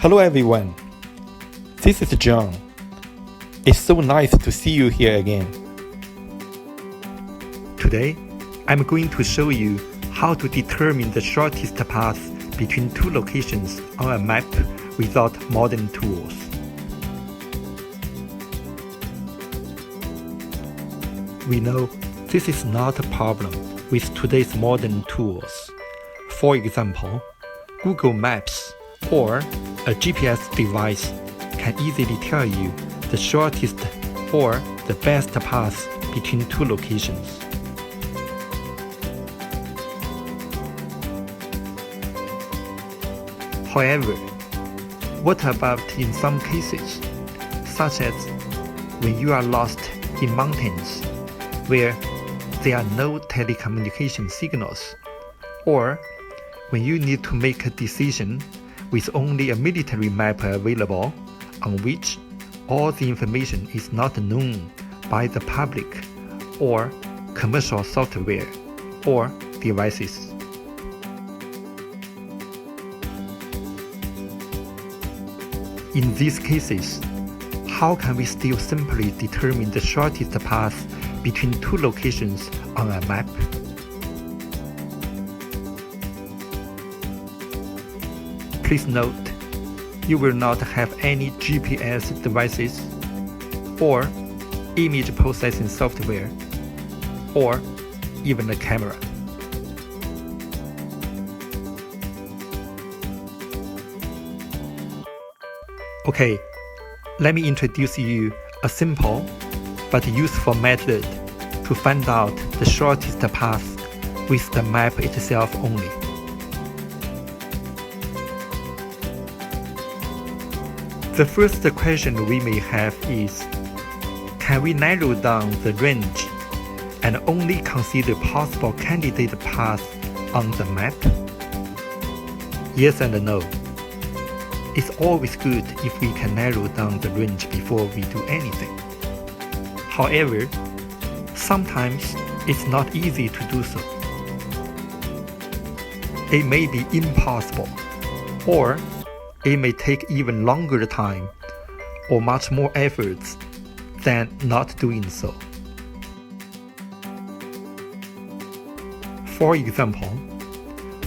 Hello everyone, this is John. It's so nice to see you here again. Today, I'm going to show you how to determine the shortest path between two locations on a map without modern tools. We know this is not a problem with today's modern tools. For example, Google Maps or a GPS device can easily tell you the shortest or the best path between two locations. However, what about in some cases, such as when you are lost in mountains where there are no telecommunication signals, or when you need to make a decision with only a military map available on which all the information is not known by the public or commercial software or devices. In these cases, how can we still simply determine the shortest path between two locations on a map? Please note, you will not have any GPS devices or image processing software or even a camera. Okay, let me introduce you a simple but useful method to find out the shortest path with the map itself only. The first question we may have is, can we narrow down the range and only consider possible candidate paths on the map? Yes and no. It's always good if we can narrow down the range before we do anything. However, sometimes it's not easy to do so. It may be impossible, or it may take even longer time or much more efforts than not doing so. For example,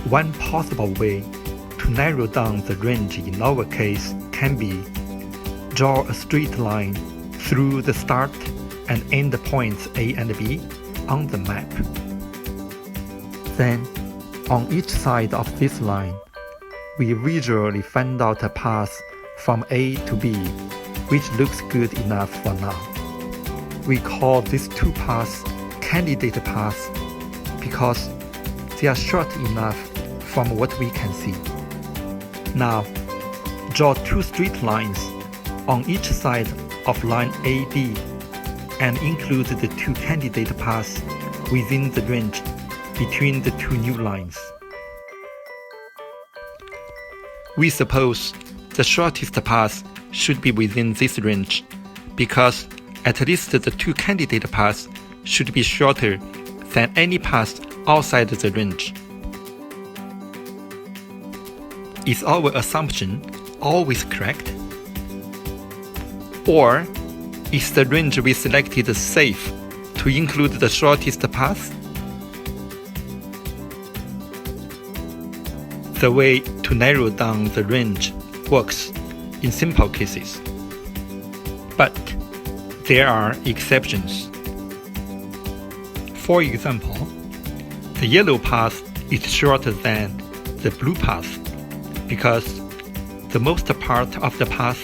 one possible way to narrow down the range in our case can be draw a straight line through the start and end points A and B on the map. Then, on each side of this line, we visually find out a path from A to B, which looks good enough for now. We call these two paths candidate paths because they are short enough from what we can see. Now, draw two straight lines on each side of line AB and include the two candidate paths within the range between the two new lines. We suppose the shortest path should be within this range because at least the two candidate paths should be shorter than any path outside the range. Is our assumption always correct? Or is the range we selected safe to include the shortest path? The way to narrow down the range works in simple cases. But there are exceptions. For example, the yellow path is shorter than the blue path because the most part of the path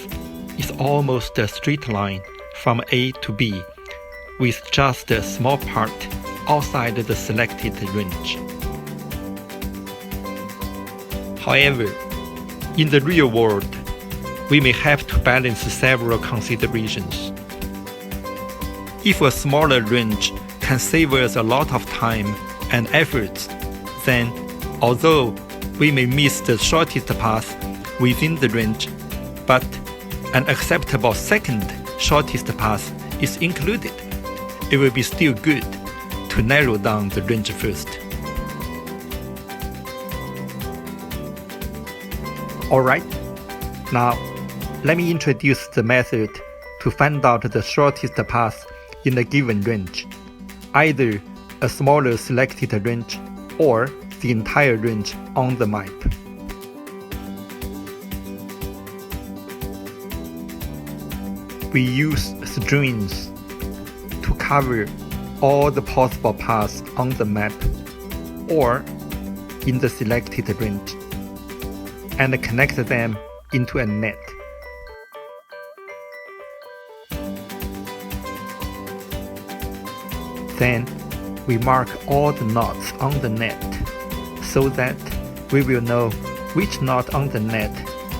is almost a straight line from A to B with just a small part outside the selected range. However, in the real world, we may have to balance several considerations. If a smaller range can save us a lot of time and effort, then although we may miss the shortest path within the range, but an acceptable second shortest path is included, it will be still good to narrow down the range first. Alright, Now, let me introduce the method to find out the shortest path in a given range, either a smaller selected range or the entire range on the map. We use strings to cover all the possible paths on the map or in the selected range and connect them into a net. Then we mark all the knots on the net so that we will know which knot on the net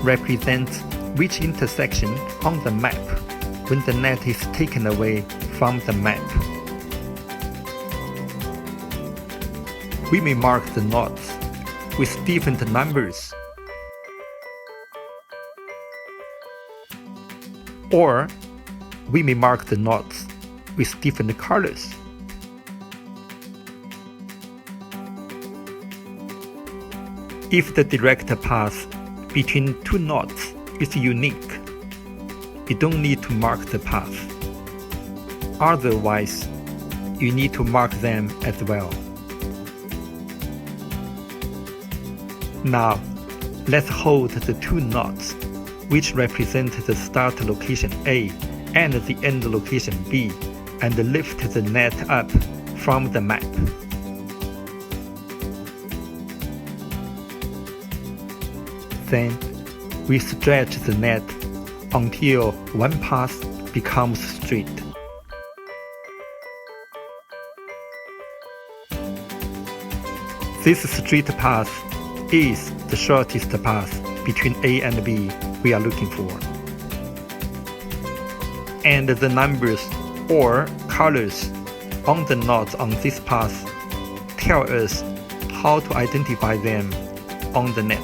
represents which intersection on the map when the net is taken away from the map. We may mark the knots with different numbers, or we may mark the knots with different colors. If the direct path between two knots is unique, you don't need to mark the path. Otherwise, you need to mark them as well. Now, let's hold the two knots, which represent the start location A and the end location B, and lift the net up from the map. Then, we stretch the net until one path becomes straight. This straight path is the shortest path between A and B we are looking for. And the numbers or colors on the knots on this path tell us how to identify them on the net.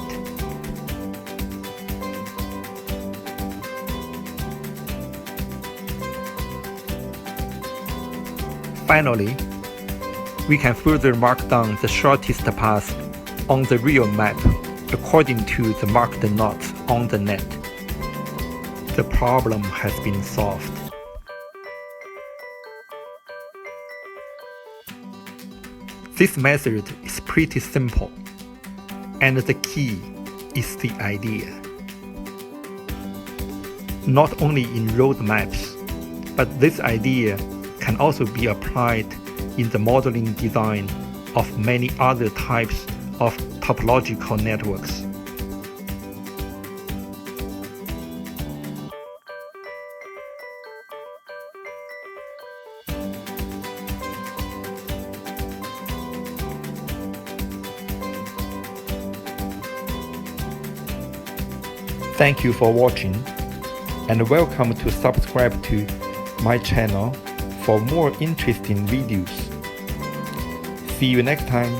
Finally, we can further mark down the shortest path on the real map according to the marked knots on the net. The problem has been solved. This method is pretty simple, and the key is the idea. Not only in road maps, but this idea can also be applied in the modeling design of many other types of topological networks. Thank you for watching, and welcome to subscribe to my channel for more interesting videos. See you next time.